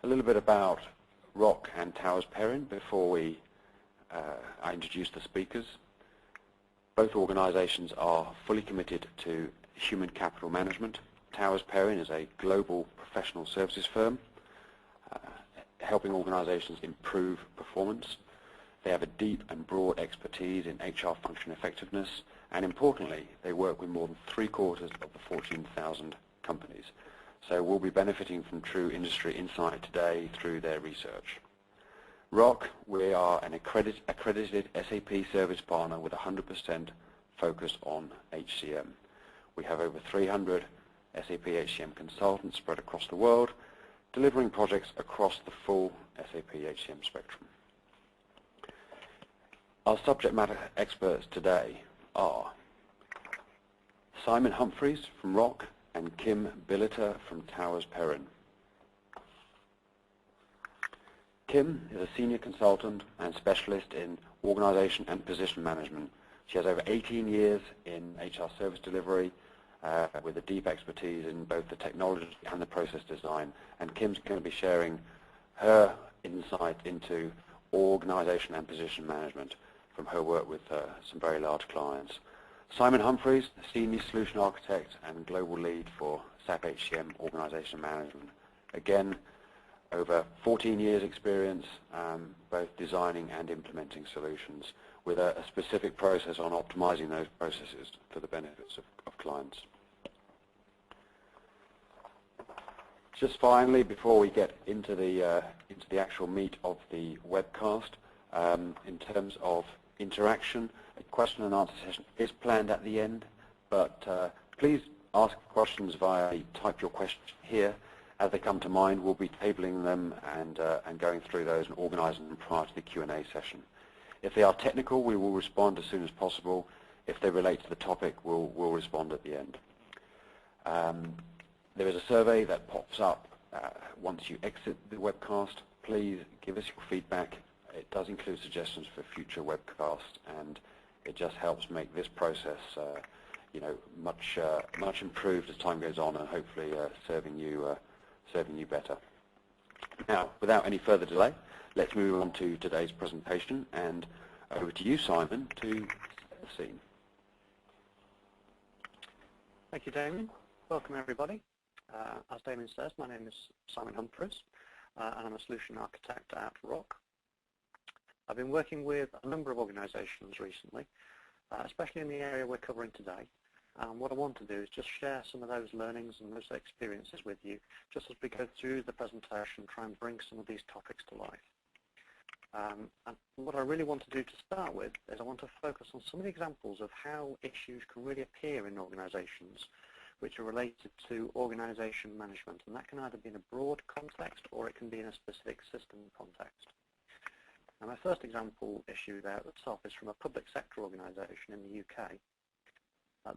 A little bit about ROC and Towers Perrin before I introduce the speakers. Both organizations are fully committed to human capital management. Towers Perrin is a global professional services firm helping organizations improve performance. They have a deep and broad expertise in HR function effectiveness, and importantly, they work with more than 3/4 of the Fortune 1000 companies. So we'll be benefiting from true industry insight today through their research. ROC, we are an accredited SAP service partner with 100% focus on HCM. We have over 300 SAP HCM consultants spread across the world, delivering projects across the full SAP HCM spectrum. Our subject matter experts today are Simon Humphreys from ROC and Kim Billiter from Towers Perrin. Kim is a senior consultant and specialist in organization and position management. She has over 18 years in HR service delivery with a deep expertise in both the technology and the process design. And Kim's going to be sharing her insight into organization and position management from her work with some very large clients. Simon Humphreys, Senior Solution Architect and Global Lead for SAP HCM Organization Management. Again, over 14 years experience, both designing and implementing solutions with a specific process on optimizing those processes for the benefits of clients. Just finally, before we get into the actual meat of the webcast, in terms of interaction, a question and answer session is planned at the end, but please ask questions via type your question here. As they come to mind, we'll be tabling them and going through those and organizing them prior to the Q&A session. If they are technical, we will respond as soon as possible. If they relate to the topic, we'll respond at the end. There is a survey that pops up once you exit the webcast. Please give us your feedback. It does include suggestions for future webcasts, and it just helps make this process much improved as time goes on, and hopefully serving you better. Now, without any further delay, let's move on to today's presentation, and over to you, Simon, to set the scene. Thank you, Damien. Welcome, everybody. As Damien says, my name is Simon Humphreys, and I'm a solution architect at ROC. I've been working with a number of organizations recently, especially in the area we're covering today. And what I want to do is just share some of those learnings and those experiences with you, just as we go through the presentation, try and bring some of these topics to life. And what I really want to do to start with is I want to focus on some of the examples of how issues can really appear in organizations which are related to organization management. And that can either be in a broad context or it can be in a specific system context. And my first example issue there at the top is from a public sector organization in the UK.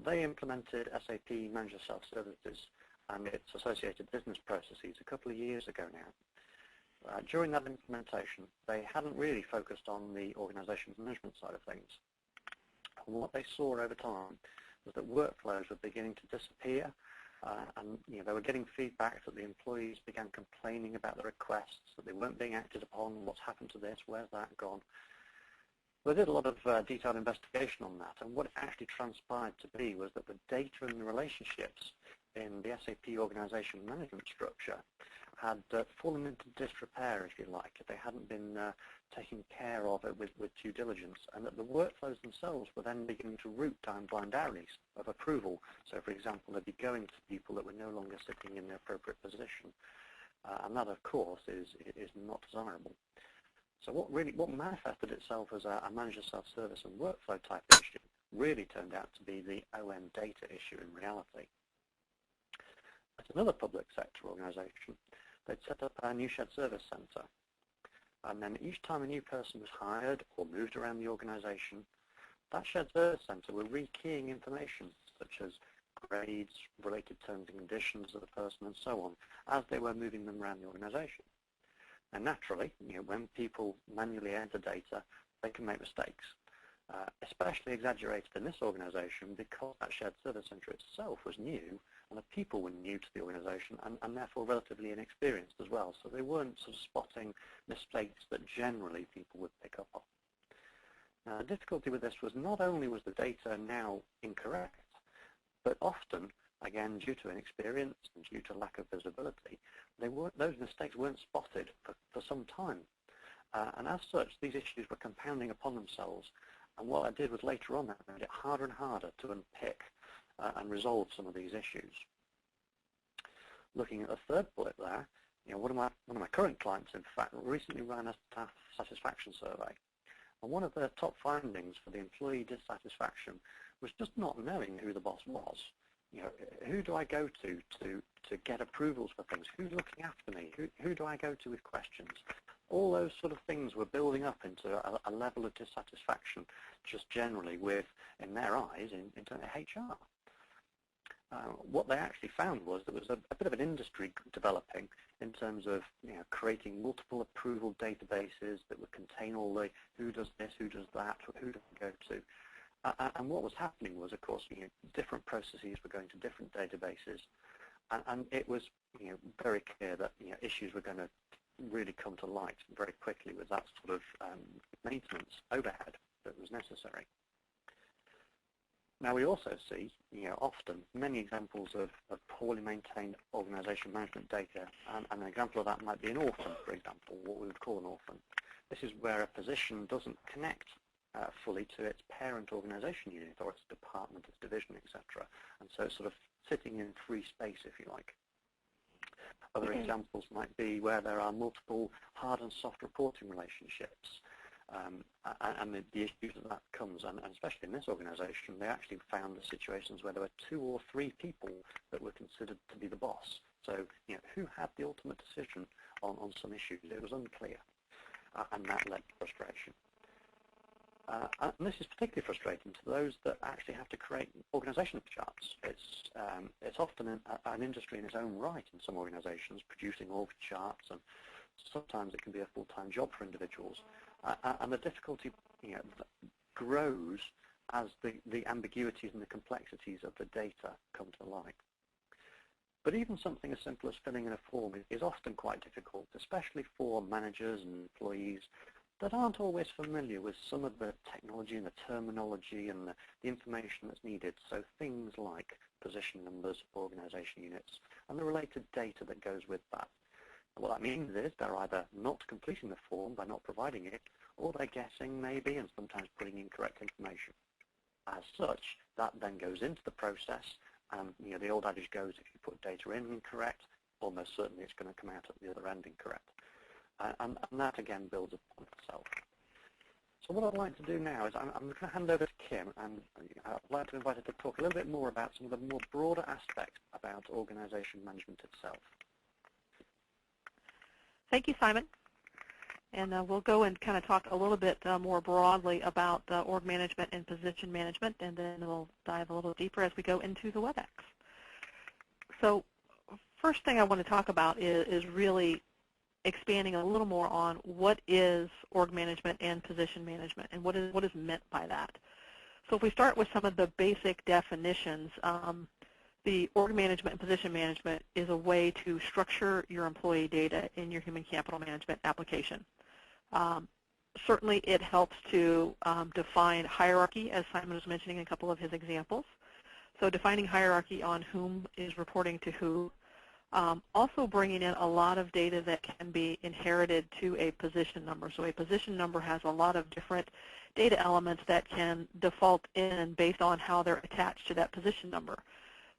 They implemented SAP Manager Self-Services and its associated business processes a couple of years ago now. During that implementation, they hadn't really focused on the organization management side of things. And what they saw over time was that workflows were beginning to disappear, and they were getting feedback that the employees began complaining about the requests, that they weren't being acted upon, what's happened to this, where's that gone. They did a lot of detailed investigation on that, and what it actually transpired to be was that the data and the relationships in the SAP organization management structure had fallen into disrepair, if you like. They hadn't been taken care of it with due diligence, and that the workflows themselves were then beginning to route down blind alleys of approval. So, for example, they'd be going to people that were no longer sitting in the appropriate position, and that, of course, is not desirable. So what manifested itself as a manager self-service and workflow type issue really turned out to be the OM data issue in reality. At another public sector organization, they'd set up a new shared service center. And then each time a new person was hired or moved around the organization, that shared service center were rekeying information such as grades, related terms and conditions of the person, and so on, as they were moving them around the organization. And naturally, when people manually enter data, they can make mistakes, especially exaggerated in this organization because that shared service center itself was new and the people were new to the organization and therefore relatively inexperienced as well. So they weren't sort of spotting mistakes that generally people would pick up on. Now, the difficulty with this was not only was the data now incorrect, but often, again, due to inexperience and due to lack of visibility, those mistakes weren't spotted for some time. And as such, these issues were compounding upon themselves. And what I did was later on, that made it harder and harder to unpick and resolve some of these issues. Looking at the third bullet there, one of my current clients, in fact, recently ran a staff satisfaction survey. And one of the top findings for the employee dissatisfaction was just not knowing who the boss was. Who do I go to get approvals for things? Who's looking after me? Who do I go to with questions? All those sort of things were building up into a level of dissatisfaction just generally with, in their eyes, in terms of HR. What they actually found was there was a bit of an industry developing in terms of creating multiple approval databases that would contain all the who does this, who does that, who do I go to. And what was happening was, of course, different processes were going to different databases, and it was very clear that issues were going to really come to light very quickly with that sort of maintenance overhead that was necessary. Now we also see, often many examples of poorly maintained organization management data, and an example of that might be an orphan, for example, what we would call an orphan. This is where a position doesn't connect fully to its parent organization unit or its department, its division, etc. And so it's sort of sitting in free space, if you like. Other examples might be where there are multiple hard and soft reporting relationships, and the issues that comes, and especially in this organization, they actually found the situations where there were 2 or 3 people that were considered to be the boss. So, who had the ultimate decision on some issues? It was unclear, and that led to frustration. And this is particularly frustrating to those that actually have to create organizational charts. It's often an industry in its own right in some organizations, producing org charts, and sometimes it can be a full-time job for individuals. And the difficulty grows as the ambiguities and the complexities of the data come to light. But even something as simple as filling in a form is often quite difficult, especially for managers and employees that aren't always familiar with some of the technology and the terminology and the information that's needed. So things like position numbers, organization units, and the related data that goes with that. And what that means is they're either not completing the form by not providing it, or they're guessing maybe and sometimes putting incorrect information. As such, that then goes into the process, and the old adage goes, if you put data in incorrect, almost certainly it's going to come out at the other end incorrect. And that, again, builds upon itself. So what I'd like to do now is I'm going to hand over to Kim, and I'd like to invite her to talk a little bit more about some of the more broader aspects about organization management itself. Thank you, Simon. And we'll go and kind of talk a little bit more broadly about org management and position management, and then we'll dive a little deeper as we go into the WebEx. So first thing I want to talk about is really expanding a little more on what is org management and position management, and what is meant by that. So if we start with some of the basic definitions, the org management and position management is a way to structure your employee data in your human capital management application. Certainly it helps to define hierarchy, as Simon was mentioning in a couple of his examples. So defining hierarchy on whom is reporting to who. Also bringing in a lot of data that can be inherited to a position number. So a position number has a lot of different data elements that can default in based on how they're attached to that position number.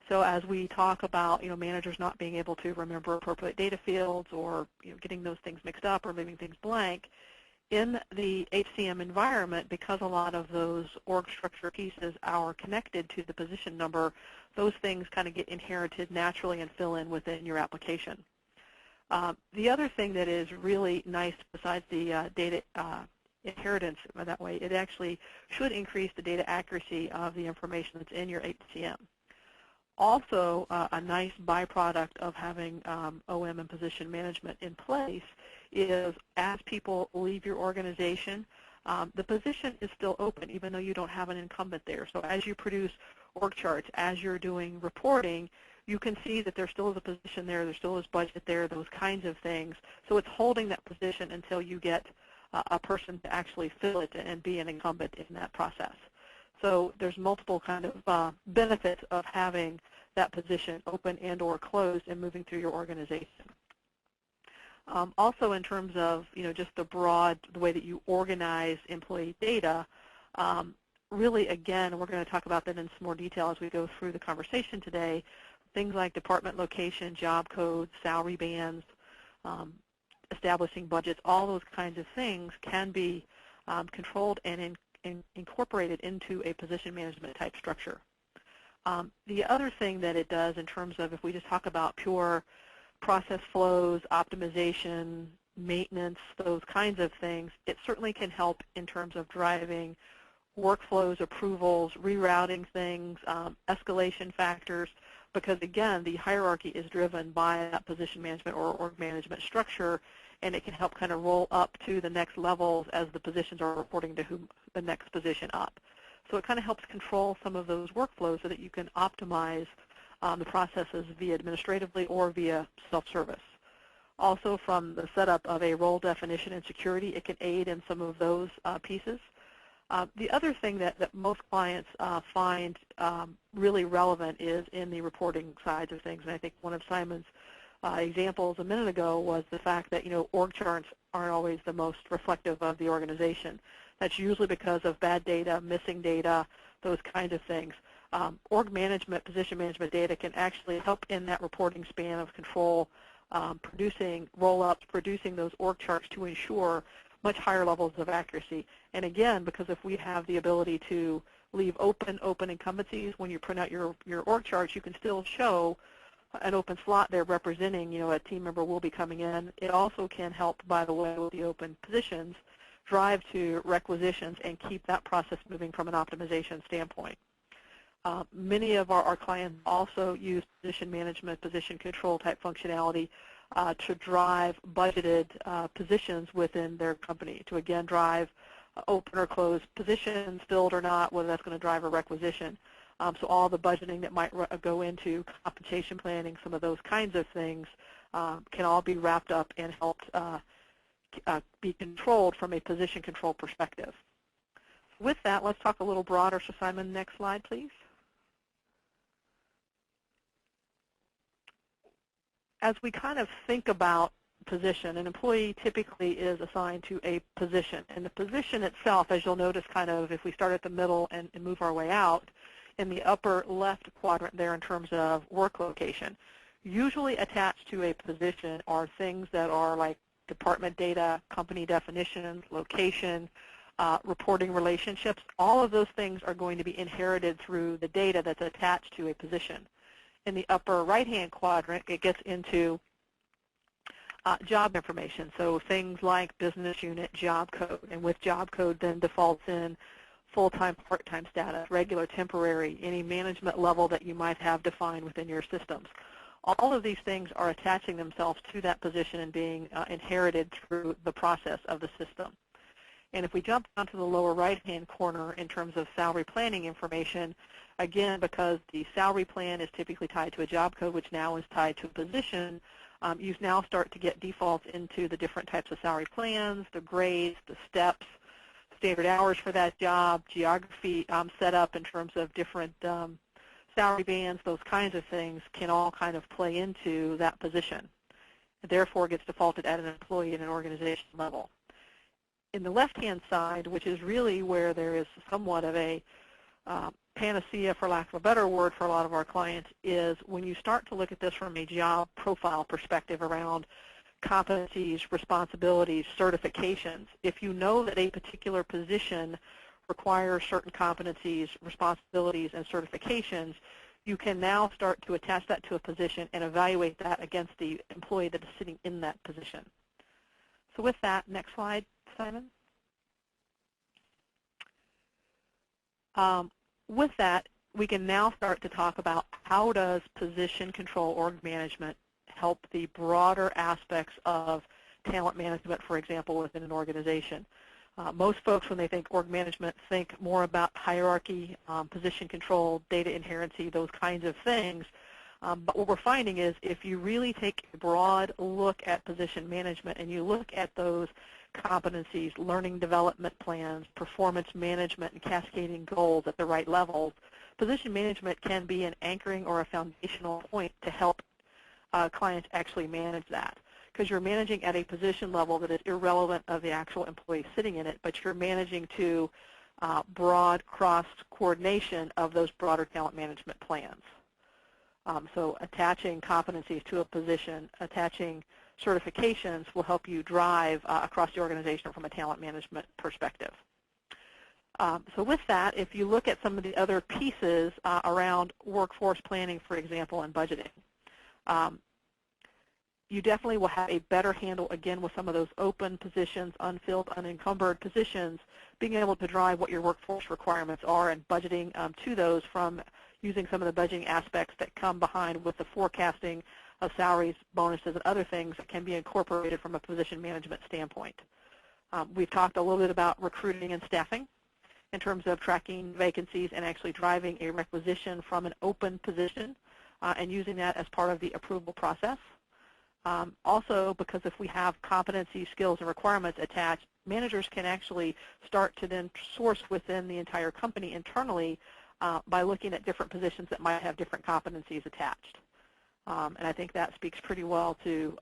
So as we talk about managers not being able to remember appropriate data fields, or getting those things mixed up or leaving things blank, in the HCM environment, because a lot of those org structure pieces are connected to the position number, those things kind of get inherited naturally and fill in within your application. The other thing that is really nice, besides the data inheritance that way, it actually should increase the data accuracy of the information that's in your HCM. Also, a nice byproduct of having OM and position management in place is, as people leave your organization, the position is still open, even though you don't have an incumbent there. So as you produce org charts, as you're doing reporting, you can see that there still is a position there, there still is budget there, those kinds of things. So it's holding that position until you get a person to actually fill it and be an incumbent in that process. So there's multiple kind of benefits of having that position open and or closed and moving through your organization. Also in terms of just the way that you organize employee data, really again, we're going to talk about that in some more detail as we go through the conversation today. Things like department location, job codes, salary bands, establishing budgets, all those kinds of things can be controlled and incorporated into a position management type structure. The other thing that it does in terms of, if we just talk about pure process flows, optimization, maintenance, those kinds of things, it certainly can help in terms of driving workflows, approvals, rerouting things, escalation factors, because again, the hierarchy is driven by that position management or org management structure, and it can help kind of roll up to the next levels as the positions are reporting to the next position up. So it kind of helps control some of those workflows so that you can optimize the processes via administratively or via self-service. Also, from the setup of a role definition and security, it can aid in some of those pieces. The other thing that most clients find really relevant is in the reporting sides of things, and I think one of Simon's examples a minute ago was the fact that org charts aren't always the most reflective of the organization. That's usually because of bad data, missing data, those kinds of things. Org management, position management data can actually help in that reporting span of control, producing roll-ups, producing those org charts to ensure much higher levels of accuracy. And again, because if we have the ability to leave open incumbencies, when you print out your org charts, you can still show an open slot there representing, a team member will be coming in. It also can help, by the way, with the open positions, drive to requisitions and keep that process moving from an optimization standpoint. Many of our clients also use position management, position control type functionality to drive budgeted positions within their company, to again drive open or closed positions, filled or not, whether that's going to drive a requisition. So all the budgeting that might go into compensation planning, some of those kinds of things can all be wrapped up and helped be controlled from a position control perspective. With that, let's talk a little broader. So Simon, next slide, please. As we kind of think about position, an employee typically is assigned to a position. And the position itself, as you'll notice kind of if we start at the middle and move our way out, in the upper left quadrant there in terms of work location, usually attached to a position are things that are like department data, company definitions, location, reporting relationships. All of those things are going to be inherited through the data that's attached to a position. In the upper right-hand quadrant, it gets into job information, so things like business unit, job code, and with job code then defaults in full-time, part-time status, regular, temporary, any management level that you might have defined within your systems. All of these things are attaching themselves to that position and being inherited through the process of the system. And if we jump down to the lower right-hand corner in terms of salary planning information, again, because the salary plan is typically tied to a job code, which now is tied to a position, you now start to get defaults into the different types of salary plans, the grades, the steps, standard hours for that job, geography set up in terms of different salary bands, those kinds of things can all kind of play into that position. And therefore, gets defaulted at an employee at an organization level. In the left-hand side, which is really where there is somewhat of a panacea, for lack of a better word, for a lot of our clients, is when you start to look at this from a job profile perspective around competencies, responsibilities, certifications. If you know that a particular position requires certain competencies, responsibilities, and certifications, you can now start to attach that to a position and evaluate that against the employee that is sitting in that position. So with that, next slide, Simon. With that, we can now start to talk about how does position control org management help the broader aspects of talent management, for example, within an organization. Most folks, when they think org management, think more about hierarchy, position control, data inherency, those kinds of things. But what we're finding is if you really take a broad look at position management and you look at those competencies, learning development plans, performance management, and cascading goals at the right levels, position management can be an anchoring or a foundational point to help clients actually manage that. Because you're managing at a position level that is irrelevant of the actual employee sitting in it, but you're managing to broad cross-coordination of those broader talent management plans. So attaching competencies to a position, attaching certifications will help you drive across the organization from a talent management perspective. So with that, if you look at some of the other pieces around workforce planning, for example, and budgeting, you definitely will have a better handle, again, with some of those open positions, unfilled, unencumbered positions, being able to drive what your workforce requirements are and budgeting to those from using some of the budgeting aspects that come behind with the forecasting of salaries, bonuses, and other things that can be incorporated from a position management standpoint. We've talked a little bit about recruiting and staffing in terms of tracking vacancies and actually driving a requisition from an open position and using that as part of the approval process. Also, because if we have competency, skills, and requirements attached, managers can actually start to then source within the entire company internally by looking at different positions that might have different competencies attached. And I think that speaks pretty well to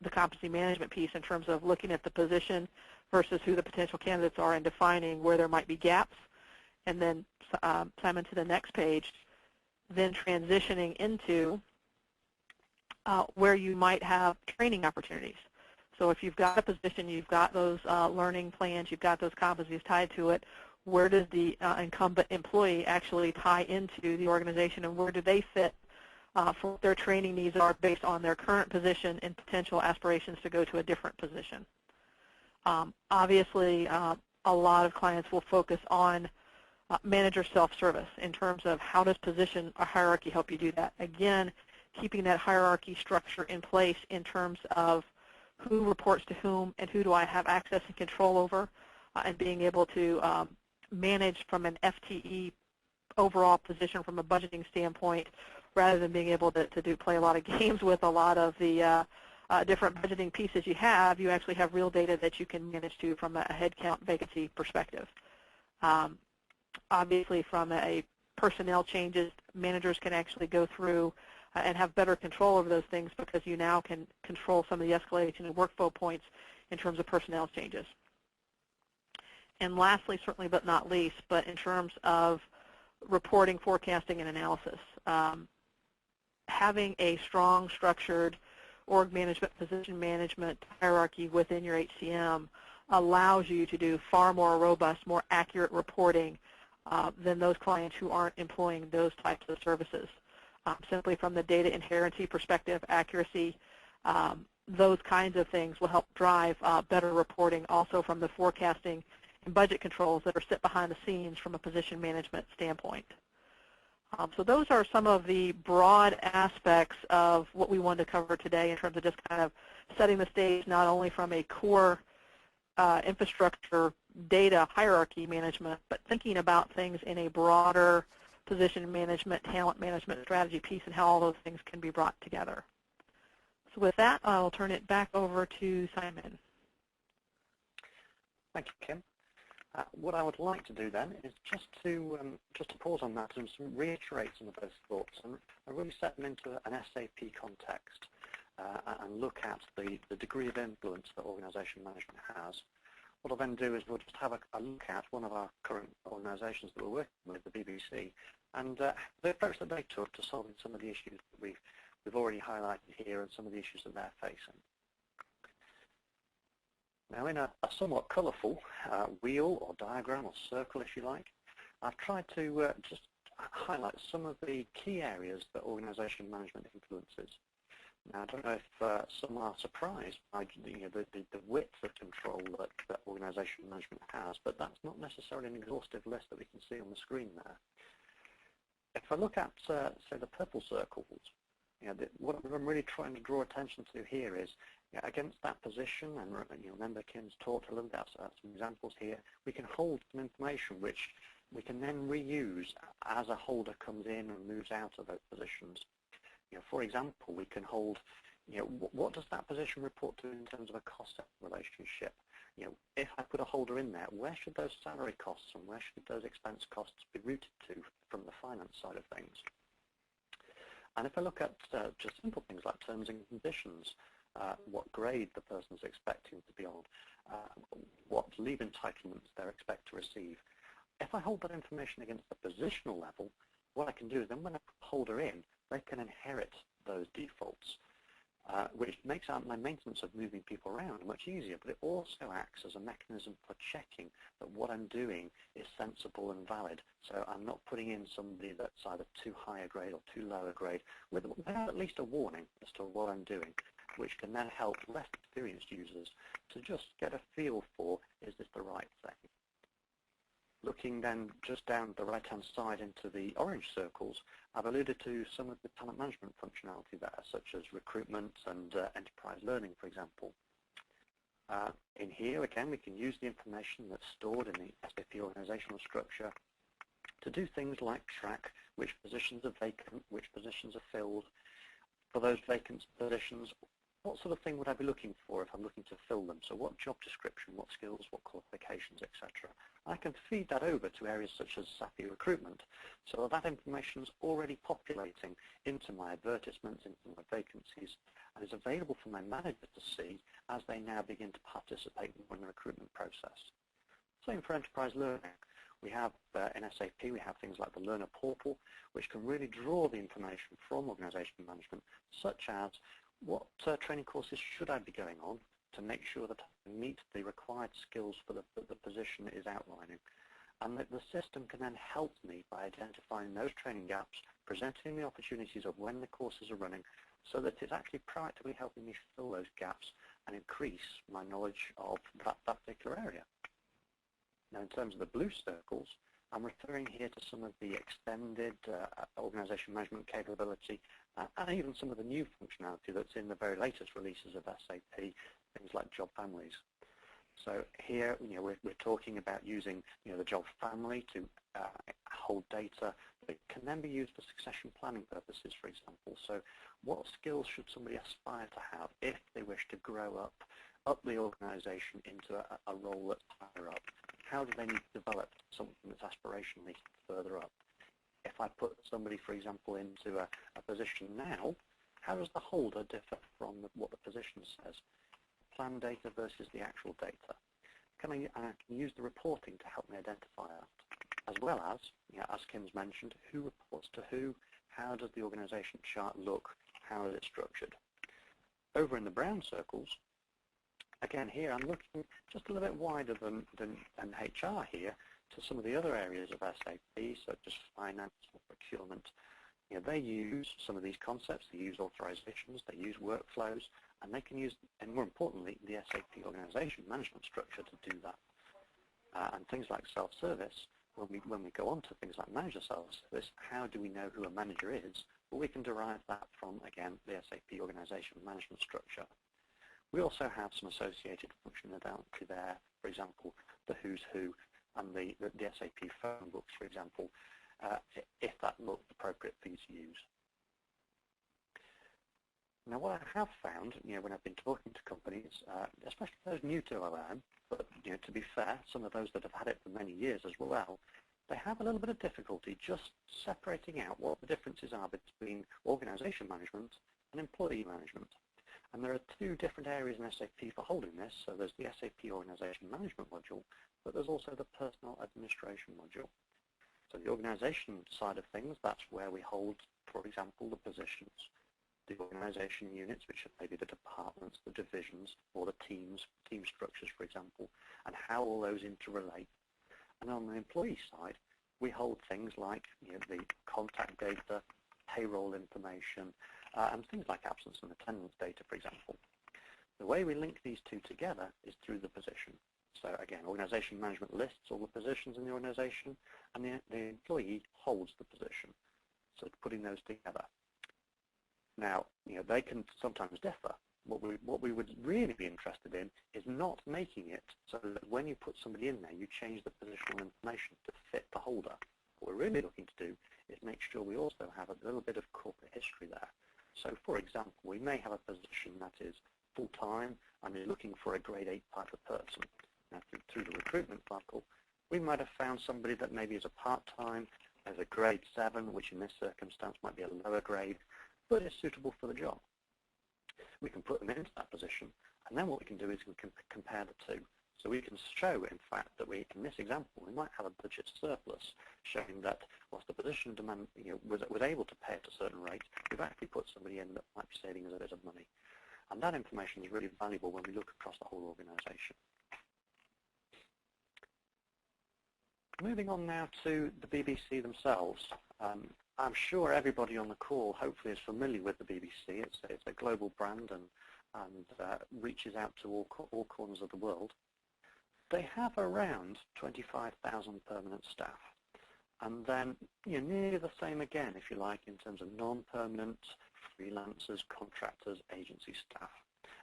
the competency management piece in terms of looking at the position versus who the potential candidates are and defining where there might be gaps. And then, Simon, to the next page, then transitioning into where you might have training opportunities. So if you've got a position, you've got those learning plans, you've got those competencies tied to it, where does the incumbent employee actually tie into the organization, and where do they fit for what their training needs are based on their current position and potential aspirations to go to a different position. Obviously, a lot of clients will focus on manager self-service in terms of how does position or hierarchy help you do that. Again, keeping that hierarchy structure in place in terms of who reports to whom and who do I have access and control over, and being able to manage from an FTE overall position from a budgeting standpoint, rather than being able to play a lot of games with a lot of the different budgeting pieces you actually have real data that you can manage to from a headcount vacancy perspective. Obviously, from a personnel changes, managers can actually go through and have better control over those things because you now can control some of the escalation and workflow points in terms of personnel changes. And lastly, certainly but not least, but in terms of reporting, forecasting, and analysis, having a strong, structured org management, position management hierarchy within your HCM allows you to do far more robust, more accurate reporting than those clients who aren't employing those types of services. Simply from the data inherency perspective, accuracy, those kinds of things will help drive better reporting also from the forecasting and budget controls that are sit behind the scenes from a position management standpoint. So those are some of the broad aspects of what we wanted to cover today in terms of just kind of setting the stage not only from a core infrastructure data hierarchy management, but thinking about things in a broader position management, talent management strategy piece and how all those things can be brought together. So with that, I'll turn it back over to Simon. Thank you, Kim. What I would like to do then is just to pause on that and reiterate some of those thoughts and really set them into an SAP context and look at the degree of influence that organization management has. What I'll then do is we'll just have a look at one of our current organizations that we're working with, the BBC, and the approach that they took to solving some of the issues that we've already highlighted here and some of the issues that they're facing. Now, in a somewhat colourful wheel or diagram or circle, if you like, I've tried to just highlight some of the key areas that organization management influences. Now, I don't know if some are surprised by the width of control that organization management has, but that's not necessarily an exhaustive list that we can see on the screen there. If I look at, say, the purple circles, what I'm really trying to draw attention to here is, against that position, and remember Kim's talked a little bit about some examples here, we can hold some information which we can then reuse as a holder comes in and moves out of those positions. For example, we can hold, what does that position report to in terms of a cost relationship? If I put a holder in there, where should those salary costs and where should those expense costs be routed to from the finance side of things? And if I look at just simple things like terms and conditions, what grade the person's expecting to be on, what leave entitlements they're expect to receive. If I hold that information against the positional level, what I can do is then when I put the holder in, they can inherit those defaults, which makes my maintenance of moving people around much easier, but it also acts as a mechanism for checking that what I'm doing is sensible and valid. So I'm not putting in somebody that's either too high a grade or too low a grade, with at least a warning as to what I'm doing, which can then help less experienced users to just get a feel for, is this the right thing? Looking then just down the right-hand side into the orange circles, I've alluded to some of the talent management functionality there, such as recruitment and enterprise learning, for example. In here, again, we can use the information that's stored in the SAP organizational structure to do things like track which positions are vacant, which positions are filled. For those vacant positions, what sort of thing would I be looking for if I'm looking to fill them? So what job description, what skills, what qualifications, etc. I can feed that over to areas such as SAP recruitment, so that information is already populating into my advertisements, into my vacancies, and is available for my manager to see as they now begin to participate more in the recruitment process. Same for enterprise learning. We have, in SAP, we have things like the Learner Portal, which can really draw the information from organization management, such as what training courses should I be going on to make sure that I meet the required skills for the position it is outlining. And that the system can then help me by identifying those training gaps, presenting the opportunities of when the courses are running, so that it's actually proactively helping me fill those gaps and increase my knowledge of that particular area. Now, in terms of the blue circles, I'm referring here to some of the extended organization management capability and even some of the new functionality that's in the very latest releases of SAP, things like job families. So here, we're talking about using, the job family to hold data that can then be used for succession planning purposes, for example. So what skills should somebody aspire to have if they wish to grow up the organization into a role that's higher up? How do they need to develop something that's aspirationally further up? If I put somebody, for example, into a position now, how does the holder differ from what the position says? Plan data versus the actual data. I can use the reporting to help me identify that, as well as Kim's mentioned, who reports to who, how does the organization chart look, how is it structured. Over in the brown circles, again, here I'm looking just a little bit wider than HR here to some of the other areas of SAP, such as finance or procurement. They use some of these concepts, they use authorizations, they use workflows, and they can use, and more importantly, the SAP organization management structure to do that. And things like self-service, when we go on to things like manager self-service, how do we know who a manager is? Well, we can derive that from, again, the SAP organization management structure. We also have some associated functionality there, for example, the who's who and the SAP phone books, for example, if that looked appropriate for you to use. Now, what I have found, when I've been talking to companies, especially those new to OM, but to be fair, some of those that have had it for many years as well, they have a little bit of difficulty just separating out what the differences are between organization management and employee management. And there are two different areas in SAP for holding this. So there's the SAP Organization Management module, but there's also the Personal Administration module. So the organization side of things, that's where we hold, for example, the positions, the organization units, which are maybe the departments, the divisions, or the team structures, for example, and how all those interrelate. And on the employee side, we hold things like the contact data, payroll information, and things like absence and attendance data, for example. The way we link these two together is through the position. So again, organization management lists all the positions in the organization, and the employee holds the position. So putting those together. Now, they can sometimes differ. What we would really be interested in is not making it so that when you put somebody in there, you change the positional information to fit the holder. What we're really looking to do is make sure we also have a little bit of corporate history there. So, for example, we may have a position that is full-time and is looking for a grade 8 type of person. Now, through the recruitment cycle, we might have found somebody that maybe is a part-time, as a grade 7, which in this circumstance might be a lower grade, but is suitable for the job. We can put them into that position, and then what we can do is we can compare the two. So we can show, in fact, that we, in this example, we might have a budget surplus, showing that whilst the position demand, was able to pay at a certain rate, we've actually put somebody in that might be saving us a bit of money. And that information is really valuable when we look across the whole organisation. Moving on now to the BBC themselves. I'm sure everybody on the call hopefully is familiar with the BBC. It's a global brand and reaches out to all corners of the world. They have around 25,000 permanent staff, and then nearly the same again, if you like, in terms of non-permanent, freelancers, contractors, agency staff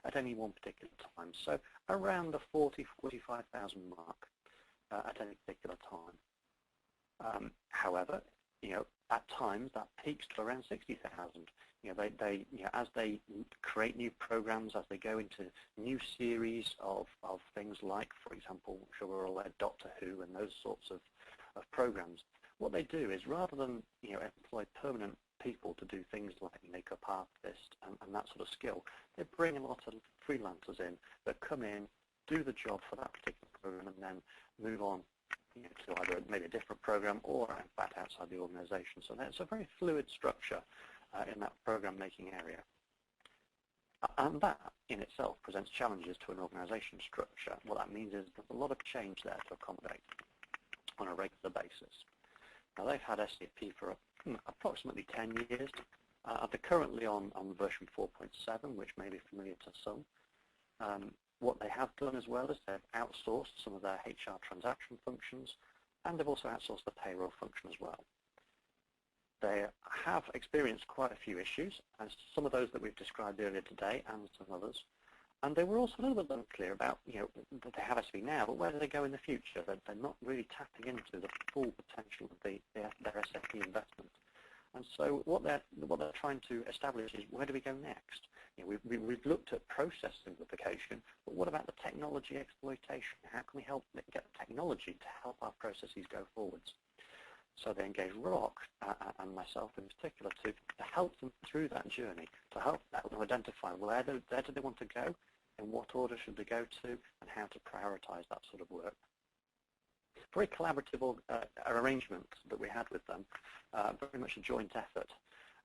at any one particular time. So around the 45,000 mark at any particular time. However, at times that peaks to around 60,000. As they create new programs, as they go into new series of things like, for example, I'm sure we're all aware, Doctor Who and those sorts of programs, what they do is rather than employ permanent people to do things like makeup artists and that sort of skill, they bring a lot of freelancers in that come in, do the job for that particular program, and then move on to either maybe a different program or, in fact, outside the organization. So that's a very fluid structure in that program-making area. And that, in itself, presents challenges to an organization structure. What that means is there's a lot of change there to accommodate on a regular basis. Now, they've had SAP for approximately 10 years. They're currently on version 4.7, which may be familiar to some. What they have done as well is they've outsourced some of their HR transaction functions, and they've also outsourced the payroll function as well. They have experienced quite a few issues, as some of those that we've described earlier today and some others. And they were also a little bit unclear about, that they have SAP now, but where do they go in the future? They're not really tapping into the full potential of their SAP investment. And so what they're trying to establish is, where do we go next? We've looked at process simplification, but what about the technology exploitation? How can we help get technology to help our processes go forwards? So they engage ROC and myself in particular to help them through that journey, to help them identify where do they want to go, in what order should they go to, and how to prioritize that sort of work. Very collaborative arrangement that we had with them, very much a joint effort.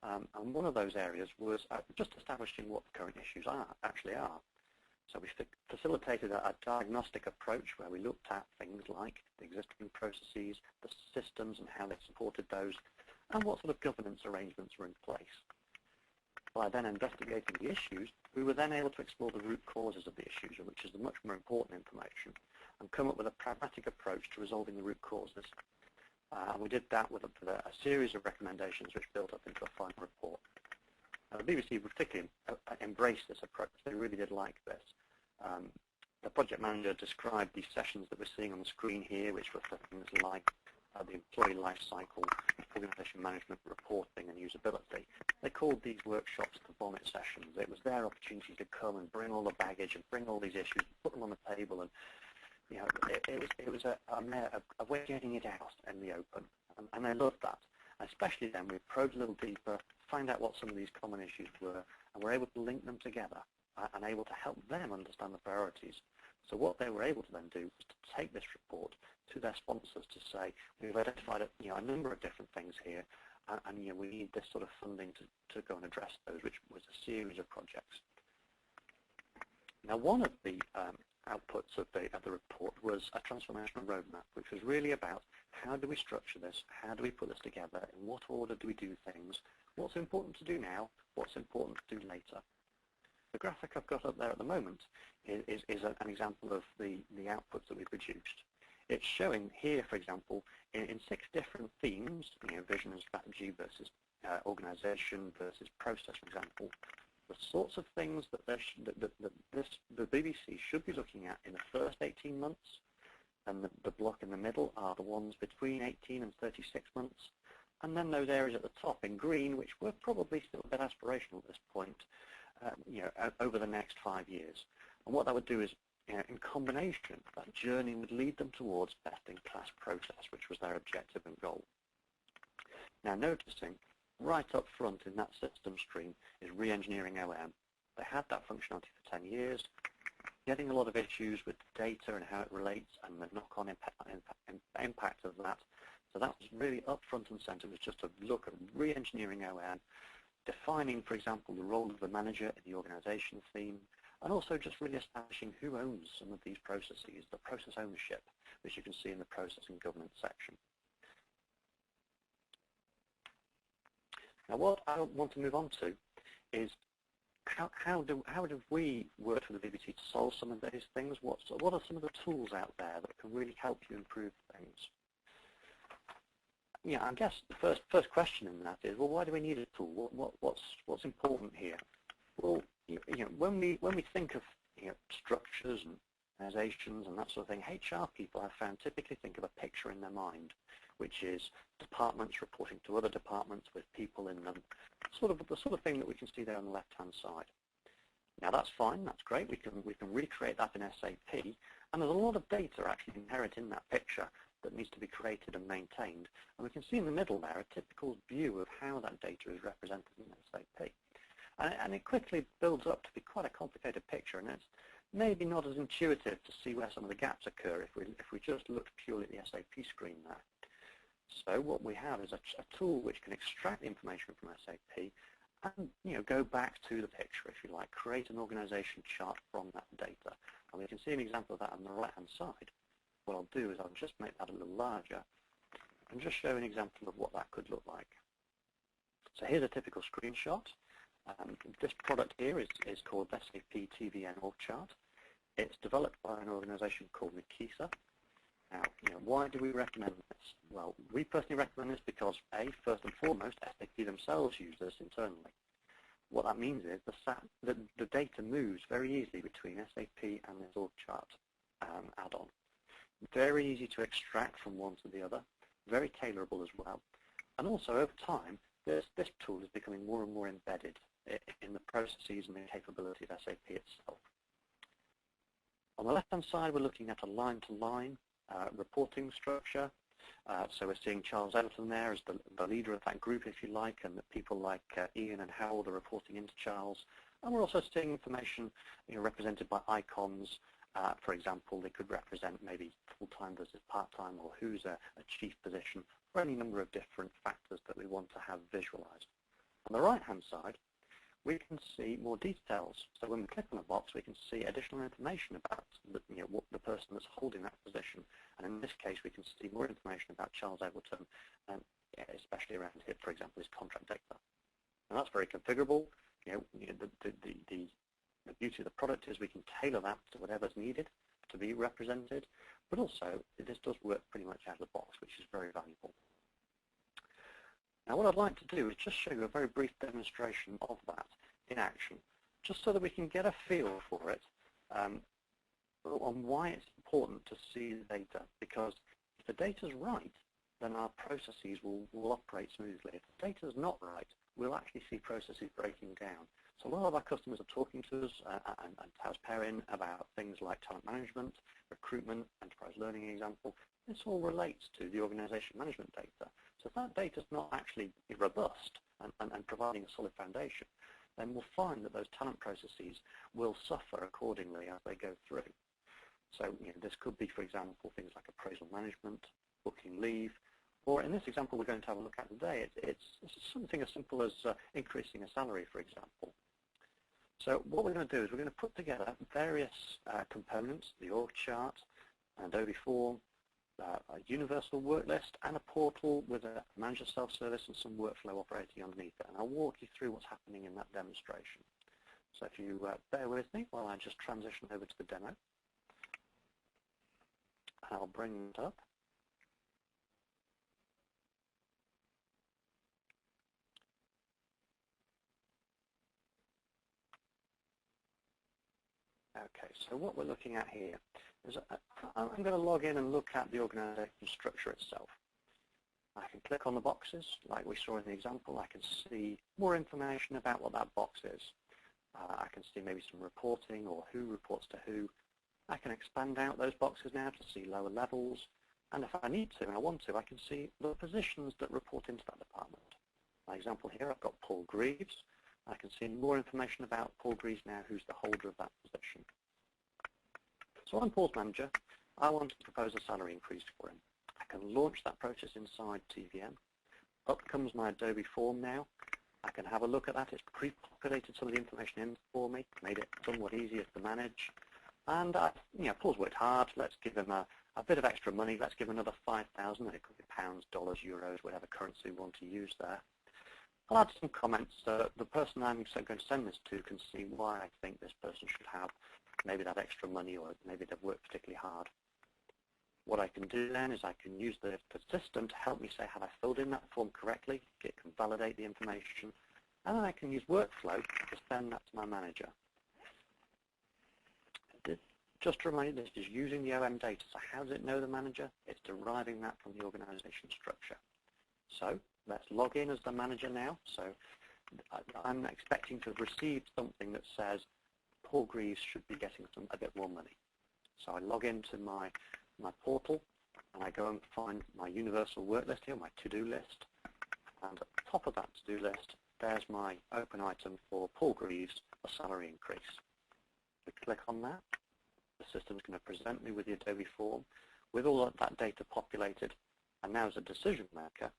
And one of those areas was just establishing what the current issues actually are. So we facilitated a diagnostic approach where we looked at things like the existing processes, the systems and how they supported those, and what sort of governance arrangements were in place. By then investigating the issues, we were then able to explore the root causes of the issues, which is the much more important information, and come up with a pragmatic approach to resolving the root causes. And we did that with a series of recommendations which built up into a final report. The BBC particularly embraced this approach. They really did like this. The project manager described these sessions that we're seeing on the screen here, which were for things like the employee life cycle, organization management, reporting, and usability. They called these workshops the vomit sessions. It was their opportunity to come and bring all the baggage and bring all these issues, put them on the table, and it was a way of getting it out in the open, and they loved that. Especially then, we probed a little deeper, find out what some of these common issues were, and we're able to link them together and able to help them understand the priorities. So what they were able to then do was to take this report to their sponsors to say, we've identified a number of different things here, and we need this sort of funding to go and address those, which was a series of projects. Now, one of the outputs of the report was a transformational roadmap, which was really about how do we structure this, how do we put this together, in what order do we do things, what's important to do now, what's important to do later. The graphic I've got up there at the moment is an example of the outputs that we produced. It's showing here, for example, in 6 different themes, vision and strategy versus organization versus process, for example, the sorts of things that the BBC should be looking at in the first 18 months, and the block in the middle are the ones between 18 and 36 months, and then those areas at the top in green, which were probably still a bit aspirational at this point, over the next 5 years. And what that would do is, in combination, that journey would lead them towards best-in-class process, which was their objective and goal. Now, noticing right up front in that system stream is re-engineering OM. They had that functionality for 10 years, getting a lot of issues with data and how it relates and the knock-on impact of that. So that was really up front and center. It was just a look at re-engineering OM, defining, for example, the role of the manager in the organization theme, and also just really establishing who owns some of these processes, the process ownership, which you can see in the process and governance section. Now, what I want to move on to is how do we work with the VBT to solve some of these things? What are some of the tools out there that can really help you improve things? Yeah, I guess the first question in that is, well, why do we need a tool? What's important here? Well, when we think of structures and organizations and that sort of thing, HR people, I've found, typically think of a picture in their mind, which is departments reporting to other departments with people in them, the sort of thing that we can see there on the left-hand side. Now, that's fine, that's great. We can recreate that in SAP, and there's a lot of data actually inherent in that picture that needs to be created and maintained. And we can see in the middle there a typical view of how that data is represented in SAP. And it quickly builds up to be quite a complicated picture, and it's maybe not as intuitive to see where some of the gaps occur if we just look purely at the SAP screen there. So what we have is a tool which can extract the information from SAP and go back to the picture, if you like, create an organization chart from that data. And we can see an example of that on the right-hand side. What I'll do is I'll just make that a little larger and just show an example of what that could look like. So here's a typical screenshot. This product here is called SAP TVN Org Chart. It's developed by an organization called Nikisa. Now, why do we recommend this? Well, we personally recommend this because, A, first and foremost, SAP themselves use this internally. What that means is the data moves very easily between SAP and this org chart add-on. Very easy to extract from one to the other, very tailorable as well. And also, over time, this tool is becoming more and more embedded in the processes and the capability of SAP itself. On the left-hand side, we're looking at a line-to-line reporting structure. So we're seeing Charles Everton there as the leader of that group, if you like, and that people like Ian and Harold are reporting into Charles. And we're also seeing information represented by icons. For example, they could represent maybe full-time versus part-time, or who's a chief position, or any number of different factors that we want to have visualized. On the right-hand side, we can see more details. So when we click on a box, we can see additional information about what the person that's holding that position. And in this case, we can see more information about Charles Everton, especially around, for example, his contract data. And that's very configurable. The beauty of the product is we can tailor that to whatever's needed to be represented, but also this does work pretty much out of the box, which is very valuable. Now, what I'd like to do is just show you a very brief demonstration of that in action, just so that we can get a feel for it on why it's important to see the data. Because if the data's right, then our processes will operate smoothly. If the data's not right, we'll actually see processes breaking down. So a lot of our customers are talking to us and Times Perrin about things like talent management, recruitment, enterprise learning example. This all relates to the organization management data. So if that data is not actually robust and providing a solid foundation, then we'll find that those talent processes will suffer accordingly as they go through. So this could be, for example, things like appraisal management, booking leave, or in this example we're going to have a look at today, it's something as simple as increasing a salary, for example. So what we're going to do is we're going to put together various components, the org chart, an Adobe form, a universal work list, and a portal with a manager self-service and some workflow operating underneath it. And I'll walk you through what's happening in that demonstration. So if you bear with me while I just transition over to the demo. I'll bring it up. Okay, so what we're looking at here is I'm going to log in and look at the organization structure itself. I can click on the boxes like we saw in the example. I can see more information about what that box is. I can see maybe some reporting or who reports to who. I can expand out those boxes now to see lower levels. And if I need to and I want to, I can see the positions that report into that department. My example here, I've got Paul Greaves. I can see more information about Paul Greaves now, who's the holder of that position. So I'm Paul's manager. I want to propose a salary increase for him. I can launch that process inside TVN. Up comes my Adobe form now. I can have a look at that. It's pre-populated some of the information in for me, made it somewhat easier to manage. And Paul's worked hard. Let's give him a bit of extra money. Let's give him another 5,000. It could be pounds, dollars, euros, whatever currency we want to use there. I'll add some comments so the person I'm going to send this to can see why I think this person should have maybe that extra money, or maybe they've worked particularly hard. What I can do then is I can use the system to help me say, have I filled in that form correctly? It can validate the information. And then I can use workflow to send that to my manager. Just to remind you, this is using the OM data. So how does it know the manager? It's deriving that from the organization structure. So let's log in as the manager now. So I'm expecting to have received something that says Paul Greaves should be getting a bit more money. So I log into my portal and I go and find my universal work list here, my to-do list. And at the top of that to-do list, there's my open item for Paul Greaves, a salary increase. We click on that. The system's going to present me with the Adobe form with all of that data populated. And now as a decision maker,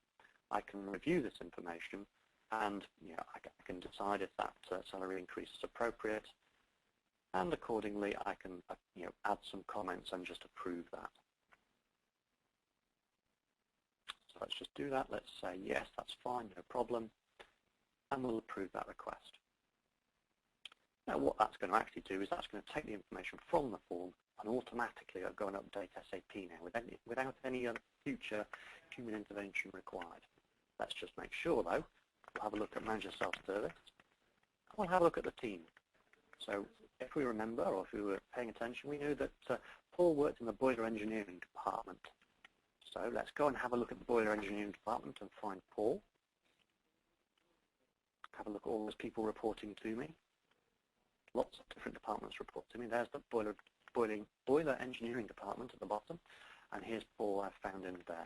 I can review this information and I can decide if that salary increase is appropriate. And accordingly, I can add some comments and just approve that. So let's just do that. Let's say, yes, that's fine, no problem. And we'll approve that request. Now what that's going to actually do is that's going to take the information from the form and automatically go and update SAP now without any future human intervention required. Let's just make sure though, we'll have a look at Manager Self-Service. We'll have a look at the team. So if we remember, or if we were paying attention, we knew that Paul worked in the boiler engineering department. So let's go and have a look at the boiler engineering department and find Paul. Have a look at all those people reporting to me. Lots of different departments report to me. There's the boiler engineering department at the bottom, and here's Paul I've found in there.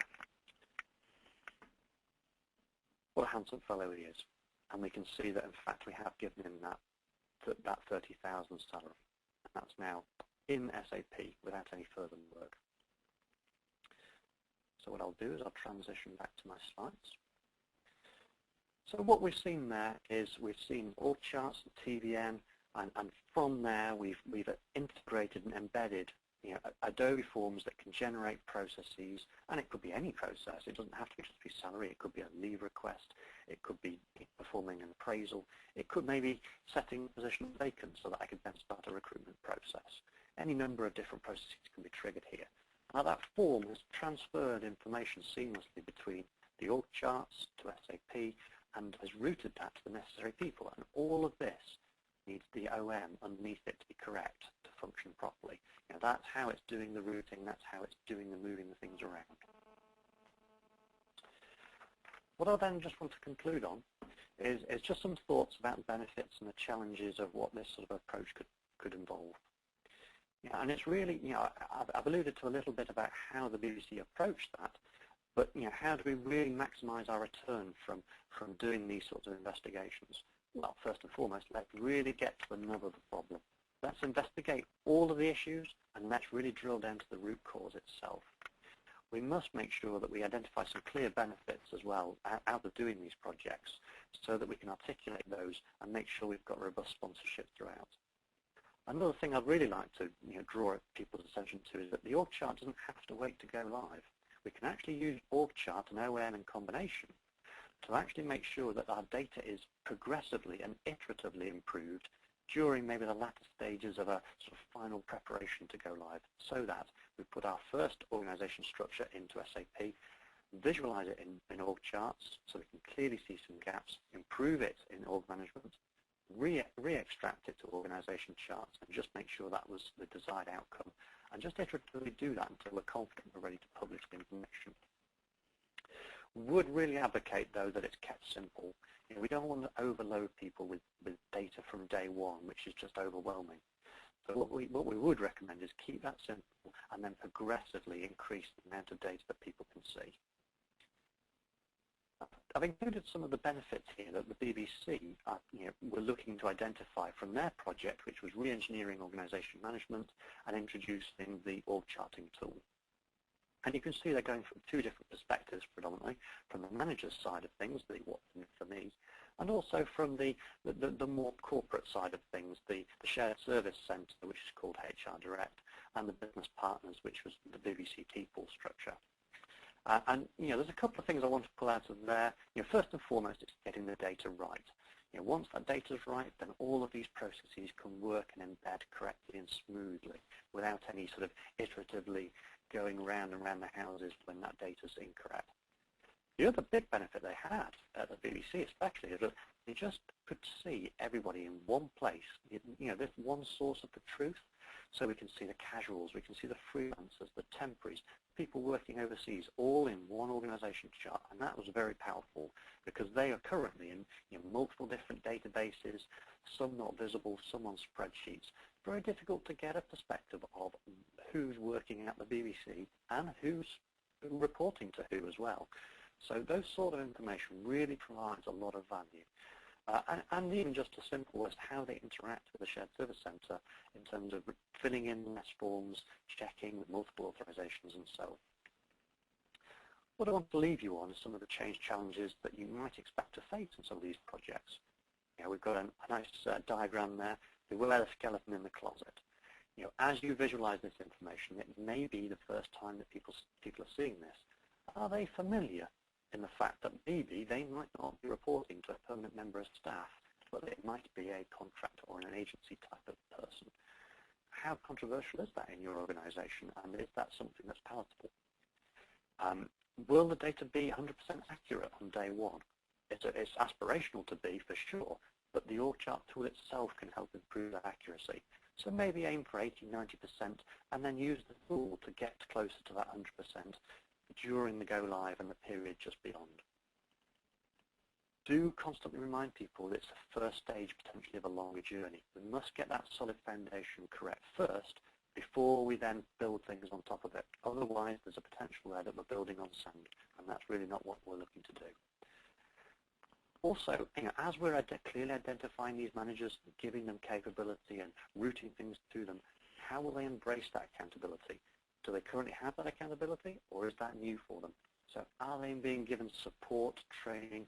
What a handsome fellow he is. And we can see that in fact we have given him that 30,000 salary. And that's now in SAP without any further work. So what I'll do is I'll transition back to my slides. So what we've seen there is we've seen org charts, TVN, and from there we've integrated and embedded Adobe forms that can generate processes, and it could be any process. It doesn't have to just be salary. It could be a leave request. It could be performing an appraisal. It could maybe setting a position vacant so that I could then start a recruitment process. Any number of different processes can be triggered here. Now that form has transferred information seamlessly between the org charts to SAP and has routed that to the necessary people. And all of this needs the OM underneath it to be correct to function properly. That's how it's doing the routing, that's how it's doing the moving the things around. What I then just want to conclude on is just some thoughts about the benefits and the challenges of what this sort of approach could involve. And it's really, I've alluded to a little bit about how the BBC approached that, but how do we really maximize our return from doing these sorts of investigations? Well, first and foremost, let's really get to the nub of the problem. Let's investigate all of the issues and let's really drill down to the root cause itself. We must make sure that we identify some clear benefits as well out of doing these projects so that we can articulate those and make sure we've got robust sponsorship throughout. Another thing I'd really like to draw people's attention to is that the org chart doesn't have to wait to go live. We can actually use org chart and OM in combination to actually make sure that our data is progressively and iteratively improved during maybe the latter stages of a sort of final preparation to go live, so that we put our first organization structure into SAP, visualize it in org charts so we can clearly see some gaps, improve it in org management, re-extract it to organization charts and just make sure that was the desired outcome, and just iteratively do that until we're confident we're ready to publish the information. Would really advocate, though, that it's kept simple. You know, we don't want to overload people with data from day one, which is just overwhelming. So what we would recommend is keep that simple and then progressively increase the amount of data that people can see. I've included some of the benefits here that the BBC were looking to identify from their project, which was re-engineering organization management and introducing the org charting tool. And you can see they're going from two different perspectives predominantly, from the manager's side of things, the what's in it for me, and also from the more corporate side of things, the shared service centre, which is called HR Direct, and the business partners, which was the BBC people structure. And there's a couple of things I want to pull out of there. First and foremost, it's getting the data right. Once that data is right, then all of these processes can work and embed correctly and smoothly without any sort of iteratively going round and round the houses when that data is incorrect. The other big benefit they had at the BBC especially is that they just could see everybody in one place. There's one source of the truth. So we can see the casuals, we can see the freelancers, the temporaries, people working overseas, all in one organization chart. And that was very powerful because they are currently in multiple different databases, some not visible, some on spreadsheets. Very difficult to get a perspective of who's working at the BBC and who's reporting to who as well. So those sort of information really provides a lot of value. And even just as simple as how they interact with the shared service centre in terms of filling in less forms, checking with multiple authorizations, and so on. What I want to leave you on is some of the change challenges that you might expect to face in some of these projects. We've got a nice diagram there. Beware the skeleton in the closet. As you visualize this information, it may be the first time that people are seeing this. Are they familiar in the fact that maybe they might not be reporting to a permanent member of staff, but it might be a contractor or an agency type of person? How controversial is that in your organization, and is that something that's palatable? Will the data be 100% accurate on day one? It's aspirational to be, for sure, but the org chart tool itself can help improve that accuracy. So maybe aim for 80–90% and then use the tool to get closer to that 100% during the go live and the period just beyond. Do constantly remind people that it's the first stage potentially of a longer journey. We must get that solid foundation correct first before we then build things on top of it. Otherwise, there's a potential there that we're building on sand, and that's really not what we're looking to do. Also, as we're clearly identifying these managers, giving them capability and routing things to them, how will they embrace that accountability? Do they currently have that accountability, or is that new for them? So are they being given support, training,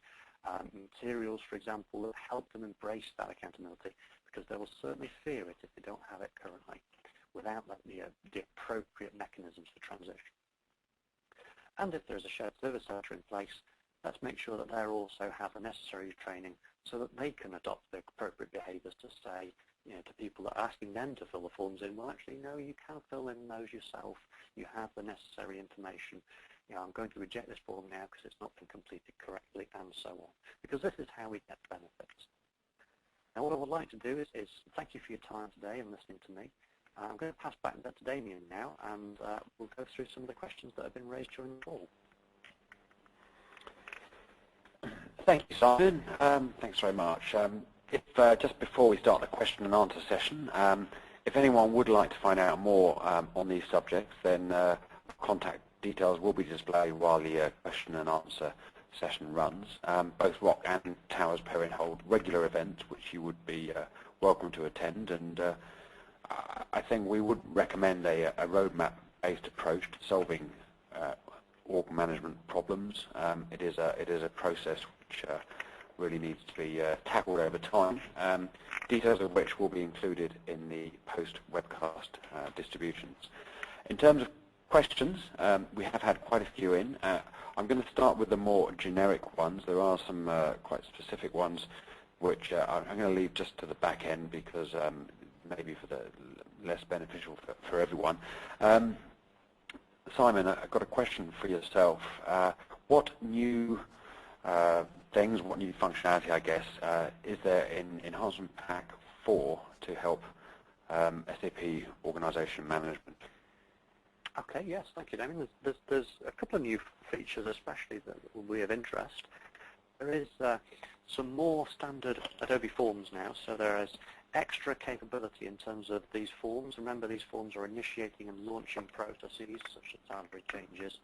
materials, for example, that help them embrace that accountability? Because they will certainly fear it if they don't have it currently, without the appropriate mechanisms for transition. And if there's a shared service center in place, let's make sure that they also have the necessary training so that they can adopt the appropriate behaviors to say, to people that are asking them to fill the forms in, well, actually, no, you can fill in those yourself. You have the necessary information. I'm going to reject this form now because it's not been completed correctly, and so on. Because this is how we get benefits. Now, what I would like to do is thank you for your time today and listening to me. I'm going to pass back that to Damien now, and we'll go through some of the questions that have been raised during the call. Thank you, Simon. Thanks very much. Just before we start the question and answer session, if anyone would like to find out more on these subjects, then contact details will be displayed while the question and answer session runs. Both ROC and Towers Perrin hold regular events which you would be welcome to attend, and I think we would recommend a roadmap-based approach to solving org management problems. It is a process which really needs to be tackled over time, details of which will be included in the post-webcast distributions. In terms of questions, we have had quite a few in. I'm going to start with the more generic ones. There are some quite specific ones which I'm going to leave just to the back end because maybe for the less beneficial for everyone. Simon, I've got a question for yourself. What new things, what new functionality, I guess, is there in Enhancement Pack 4 to help SAP organization management? Okay, yes, thank you, Damien. There's a couple of new features, especially that will be of interest. There is some more standard Adobe forms now, so there is extra capability in terms of these forms. Remember, these forms are initiating and launching processes such as boundary changes,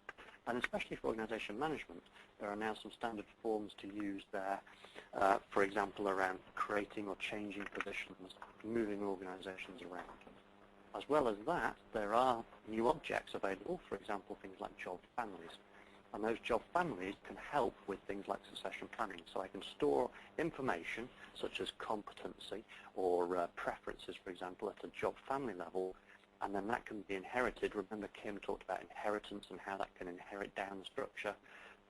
and especially for organization management, there are now some standard forms to use there, for example, around creating or changing positions, moving organizations around. As well as that, there are new objects available, for example, things like job families. And those job families can help with things like succession planning. So I can store information such as competency or preferences, for example, at a job family level, and then that can be inherited. Remember, Kim talked about inheritance and how that can inherit down the structure.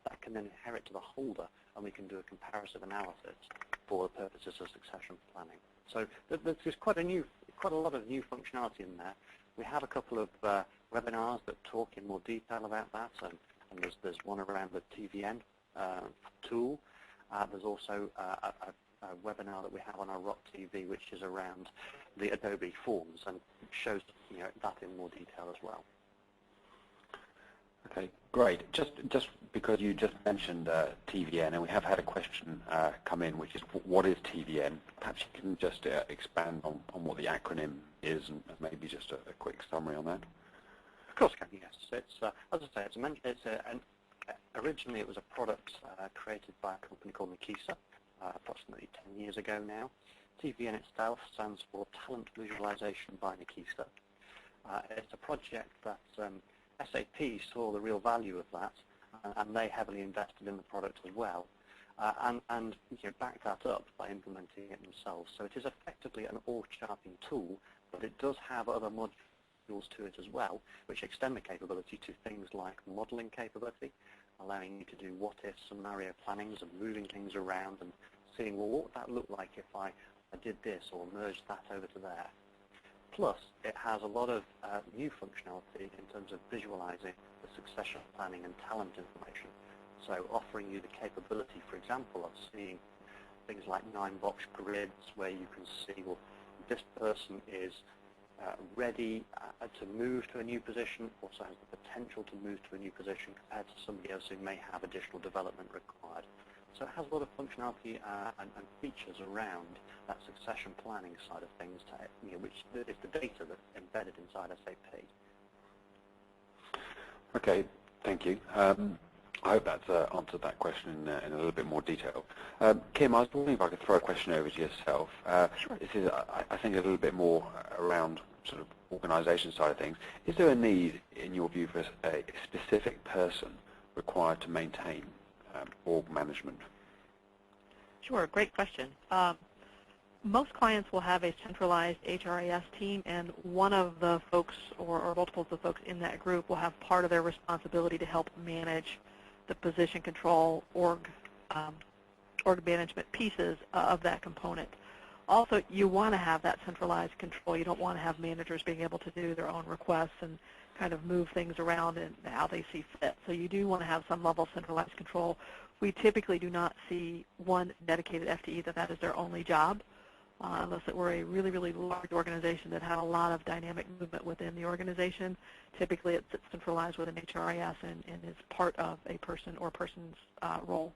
That can then inherit to the holder, and we can do a comparative analysis for the purposes of succession planning. So there's quite a lot of new functionality in there. We have a couple of webinars that talk in more detail about that, and there's one around the TVN tool. There's also a webinar that we have on our ROC TV, which is around the Adobe forms, and shows that in more detail as well. Okay, great. Just because you just mentioned TVN, and we have had a question come in, which is what is TVN? Perhaps you can just expand on what the acronym is, and maybe just a quick summary on that. Of course, Ken, yes. It's, as I say, originally it was a product created by a company called Nikisa, approximately 10 years ago now. TVN itself stands for Talent Visualization by Nikisa. It's a project that SAP saw the real value of that, and they heavily invested in the product as well, and backed that up by implementing it themselves. So it is effectively an org charting tool, but it does have other modules to it as well, which extend the capability to things like modeling capability, allowing you to do what-if scenario plannings and moving things around and seeing, well, what would that look like if I did this or merged that over to there. Plus, it has a lot of new functionality in terms of visualizing the succession planning and talent information. So offering you the capability, for example, of seeing things like 9-box grids where you can see, well, this person is ready to move to a new position, also has the potential to move to a new position compared to somebody else who may have additional development required. So it has a lot of functionality and features around that succession planning side of things, which is the data that's embedded inside SAP. Okay, thank you. I hope that's answered that question in a little bit more detail. Kim, I was wondering if I could throw a question over to yourself. Sure. This is, I think, a little bit more around sort of organization side of things. Is there a need, in your view, for a specific person required to maintain org management? Sure, great question. Most clients will have a centralized HRIS team, and one of the folks or multiples of folks in that group will have part of their responsibility to help manage the position control org management pieces of that component. Also, you want to have that centralized control. You don't want to have managers being able to do their own requests and kind of move things around and how they see fit. So you do want to have some level of centralized control. We typically do not see one dedicated FTE that is their only job, unless it were a really, really large organization that had a lot of dynamic movement within the organization. Typically it sits centralized with an HRIS and is part of a person or person's role.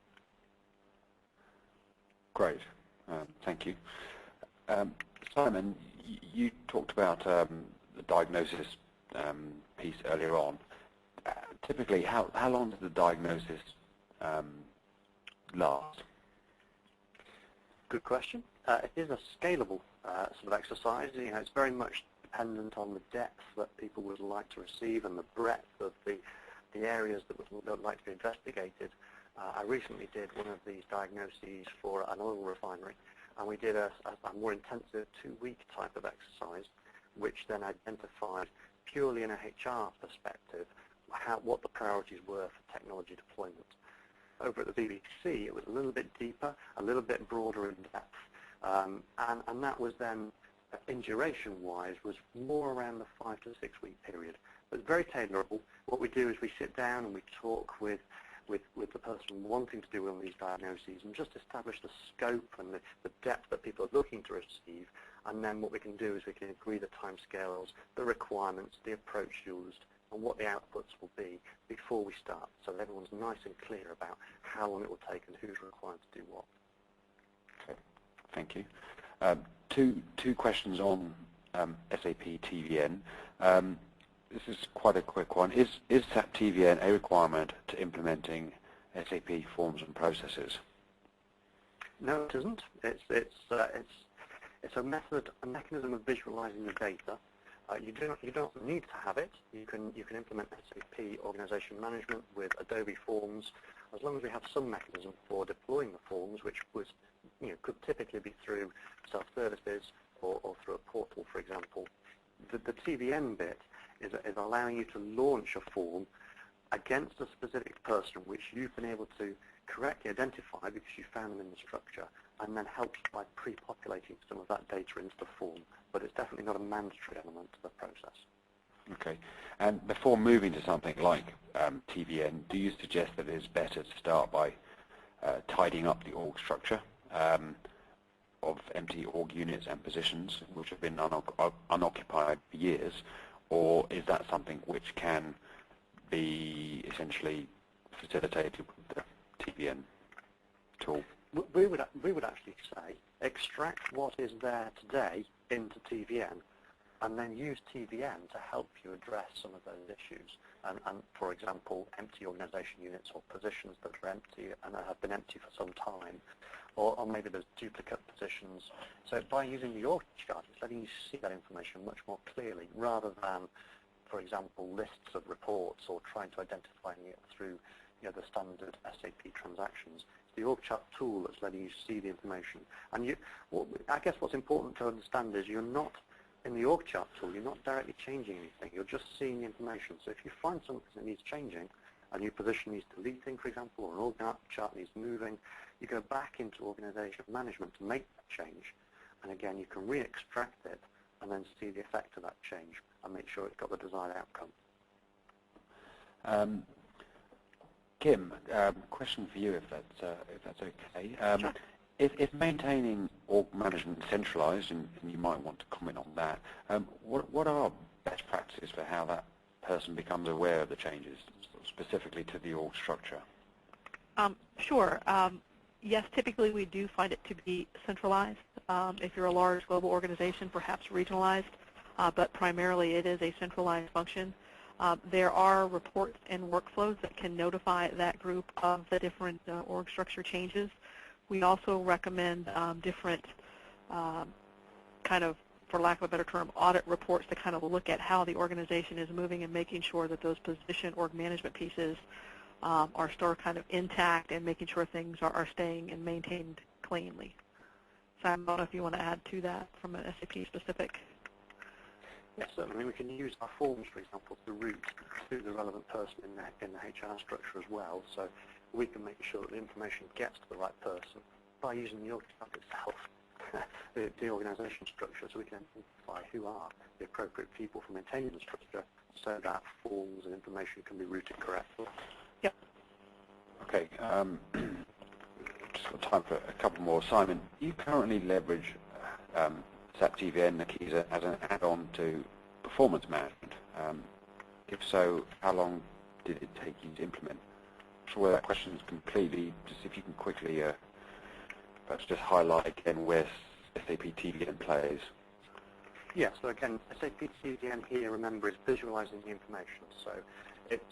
Great. Thank you. Simon, you talked about the diagnosis piece earlier on. Typically, how long does the diagnosis last? Good question. It is a scalable sort of exercise. It's very much dependent on the depth that people would like to receive and the breadth of the areas that would like to be investigated. I recently did one of these diagnoses for an oil refinery, and we did a more intensive 2-week type of exercise, which then identified purely in a HR perspective what the priorities were for technology deployment. Over at the BBC, it was a little bit deeper, a little bit broader in depth, and that was then, in duration-wise, was more around the 5 to 6 week period. But it's very tailorable. What we do is we sit down and we talk with the person wanting to do one of these diagnoses and just establish the scope and the depth that people are looking to receive. And then what we can do is we can agree the timescales, the requirements, the approach used, and what the outputs will be before we start, so that everyone's nice and clear about how long it will take and who's required to do what. Okay, thank you. Two questions on SAP TVN. This is quite a quick one. Is SAP TVN a requirement to implementing SAP forms and processes? No, it isn't. It's a mechanism of visualizing the data. You don't need to have it. You can implement SAP Organization Management with Adobe Forms, as long as we have some mechanism for deploying the forms, which could typically be through self-services or through a portal, for example. The TVN bit is allowing you to launch a form against a specific person which you've been able to correctly identify because you found them in the structure, and then helps by pre-populating some of that data into the form. But it's definitely not a mandatory element to the process. Okay. And before moving to something like TVN, do you suggest that it is better to start by tidying up the org structure of empty org units and positions which have been unoccupied for years, or is that something which can be essentially facilitated with the TVN tool? We would actually say extract what is there today into TVN, and then use TVN to help you address some of those issues. And for example, empty organization units or positions that are empty and have been empty for some time, or maybe there's duplicate positions. So by using the org chart, it's letting you see that information much more clearly, rather than, for example, lists of reports or trying to identify it through the standard SAP transactions. It's the org chart tool that's letting you see the information. And I guess what's important to understand is you're not, in the org chart tool, you're not directly changing anything. You're just seeing the information. So if you find something that needs changing, a new position needs deleting, for example, or an org chart needs moving, you go back into organization management to make that change. And again, you can re-extract it and then see the effect of that change and make sure it's got the desired outcome. Kim, question for you, if that's okay. Sure. If maintaining org management centralized, and you might want to comment on that, what are best practices for how that person becomes aware of the changes, specifically to the org structure? Sure. Yes, typically we do find it to be centralized. If you're a large global organization, perhaps regionalized, but primarily it is a centralized function. There are reports and workflows that can notify that group of the different org structure changes. We also recommend different kind of, for lack of a better term, audit reports to kind of look at how the organization is moving and making sure that those position org management pieces are still kind of intact and making sure things are staying and maintained cleanly. So I don't know if you want to add to that from an SAP specific. Yes, certainly. We can use our forms, for example, to route to the relevant person in the HR structure as well. So we can make sure that the information gets to the right person by using the org chart itself, the organization structure, so we can identify who are the appropriate people for maintaining the structure so that forms and information can be routed correctly. Yep. Okay. Just got time for a couple more. Simon, do you currently leverage SAP TVN Nakiza as an add-on to performance management? If so, how long did it take you to implement? I'm sure that question is completely, just if you can quickly perhaps just highlight again where SAP TVN plays. Yes, so again, SAP TVN here, remember, is visualizing the information. So it's,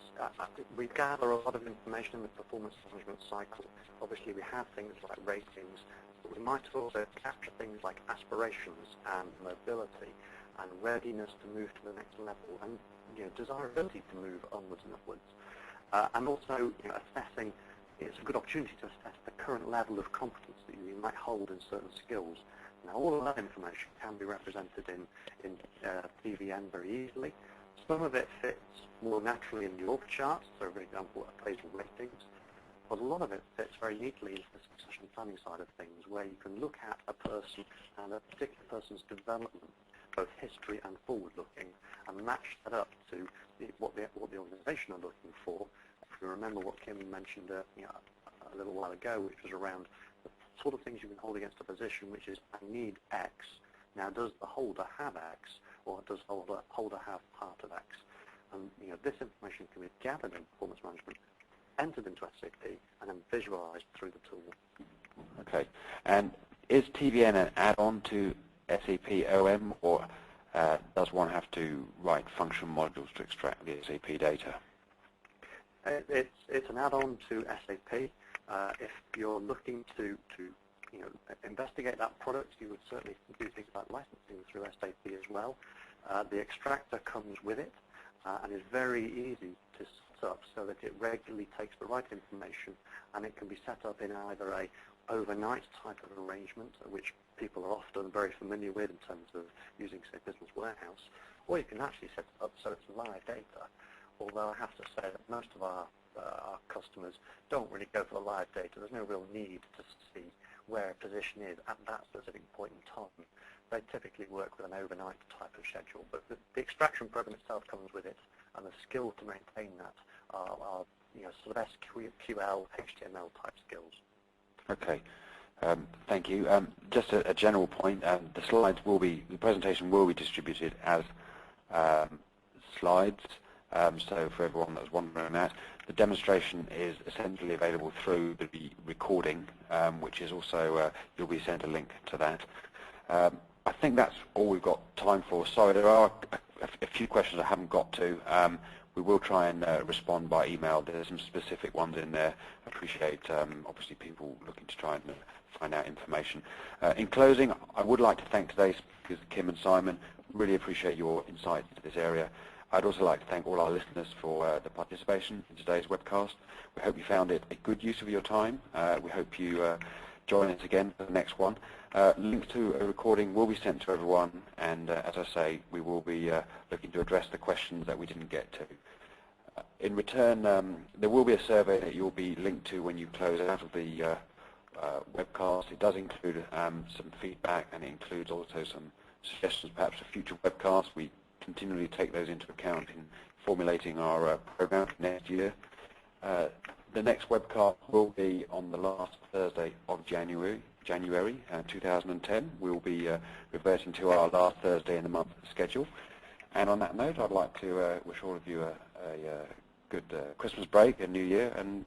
we gather a lot of information in the performance management cycle. Obviously, we have things like ratings, but we might also capture things like aspirations and mobility and readiness to move to the next level and desirability to move onwards and upwards. And also assessing, it's a good opportunity to assess the current level of competence that you might hold in certain skills. Now, all of that information can be represented in TVN very easily. Some of it fits more naturally in the org chart, so for example, appraisal ratings. But a lot of it fits very neatly into the succession planning side of things, where you can look at a person and a particular person's development, both history and forward-looking, and match that up to what the organization are looking for. If you remember what Kim mentioned a little while ago, which was around the sort of things you can hold against a position, which is, I need X. Now, does the holder have X, or does the holder have part of X? And this information can be gathered in performance management, entered into SAP, and then visualized through the tool. Okay. And is TVN an add-on to SAP OM, or does one have to write function modules to extract the SAP data? It's an add-on to SAP. If you're looking to investigate that product, you would certainly do things like licensing through SAP as well. The extractor comes with it and is very easy to set up so that it regularly takes the right information, and it can be set up in either a overnight type of arrangement, which people are often very familiar with in terms of using, say, Business Warehouse, or you can actually set it up so it's live data. Although I have to say that most of our customers don't really go for the live data. There's no real need to see where a position is at that specific point in time. They typically work with an overnight type of schedule, but the extraction program itself comes with it, and the skills to maintain that are sort of SQL, HTML type skills. Okay. Thank you. Just a general point, the presentation will be distributed as slides. So for everyone that's wondering that, the demonstration is essentially available through the recording, which is also, you'll be sent a link to that. I think that's all we've got time for. Sorry, there are a few questions I haven't got to. We will try and respond by email. There's some specific ones in there. I appreciate, obviously, people looking to try and find out information. In closing, I would like to thank today's speakers, Kim and Simon. Really appreciate your insight into this area. I'd also like to thank all our listeners for the participation in today's webcast. We hope you found it a good use of your time. We hope you join us again for the next one. Links to a recording will be sent to everyone, and as I say, we will be looking to address the questions that we didn't get to. In return, there will be a survey that you'll be linked to when you close out of the webcast. It does include some feedback, and it includes also some suggestions perhaps for future webcasts. We continually take those into account in formulating our program for next year. The next webcast will be on the last Thursday of January 2010. We will be reverting to our last Thursday in the month schedule. And on that note, I'd like to wish all of you a good Christmas break and New Year, and